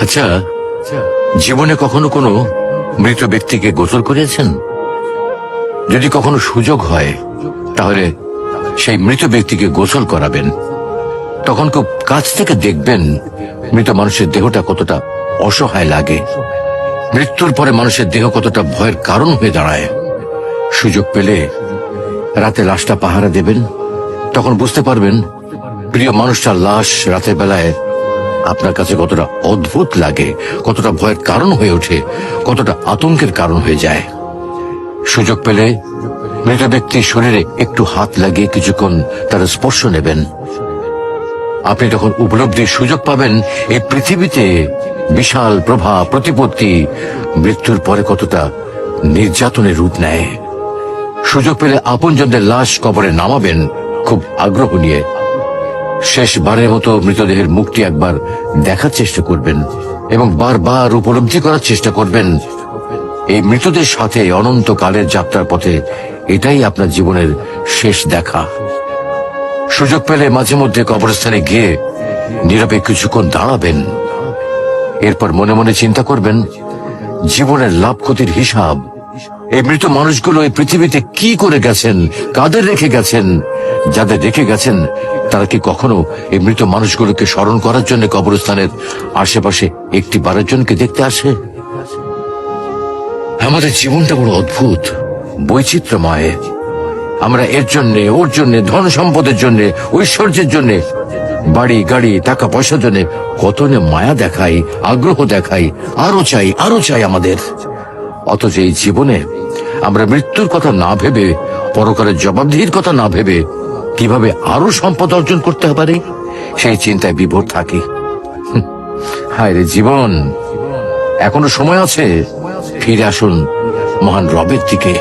আচ্ছা, জীবনে কখনো কোনো মৃত ব্যক্তিকে গোসল করিয়েছেন? যদি কখনো সুযোগ হয় তাহলে সেই মৃত ব্যক্তিকে গোসল করাবেন। তখন খুব কাছ থেকে দেখবেন মৃত মানুষের দেহটা কতটা অসহায় লাগে, মৃত্যুর পরে মানুষের দেহ কতটা ভয়ের কারণ হয়ে দাঁড়ায়। সুযোগ পেলে রাতে লাশটা পাহারা দেবেন, তখন বুঝতে পারবেন প্রিয় মানুষটার লাশ রাতের বেলায় আপনার কাছে কতটা অদ্ভুত লাগে, কতটা ভয়ের কারণ হয়ে ওঠে, কতটা আতঙ্কের কারণ হয়ে যায়। সুযোগ পেলে মৃত ব্যক্তির শরীরে একটু হাত লাগিয়ে কিছুক্ষণ তার স্পর্শ নেবেন। আপনি তখন উপলব্ধির সুযোগ পাবেন এই পৃথিবীতে বিশাল প্রভাব প্রতিপত্তি মৃত্যুর পরে কতটা নির্যাতনের রূপ নেয়। সুযোগ পেলে আপনজনদের লাশ কবরে নামাবেন খুব আগ্রহ নিয়ে। শেষবারের মতো মৃতদেহের মুখটি একবার দেখার চেষ্টা করবেন এবং বারবার উপলব্ধি করার চেষ্টা করবেন এই মৃতদের সাথে অনন্তকালের যাত্রার পথে এটাই আপনার জীবনের শেষ দেখা। সুযোগ পেলে মাঝে মধ্যে কবরস্থানে গিয়ে নীরবে কিছুক্ষণ দাঁড়াবেন। এরপর মনে মনে চিন্তা করবেন জীবনের লাভ ক্ষতির হিসাব। এই মৃত মানুষগুলো এই পৃথিবীতে কি করে গেছেন, কাদের রেখে গেছেন। যাদের রেখে গেছেন তারা কি কখনো এই মৃত মানুষগুলোকে স্মরণ করার জন্য কবরস্থানের আশেপাশে একটি বারের জনকে দেখতে আসে? আমাদের জীবনটা বড় অদ্ভুত, বৈচিত্র্যময়। আমরা এর জন্য ওর জন্য, ধন সম্পদের জন্য, ঐশ্বর্যের জন্য, বাড়ি গাড়ি টাকা পয়সার জন্য কত মায়া দেখাই, আগ্রহ দেখাই, আরো চাই আরো চাই আমাদের। অথচ এই জীবনে আমরা মৃত্যুর কথা না ভেবে, পরকালের জবাবদিহির কথা না ভেবে কিভাবে আরো সম্পদ অর্জন করতে পারি সেই চিন্তায় বিভোর থাকি। হায় রে জীবন, এখনো সময় আছে, ফিরে আসুন মহান রবের দিকে।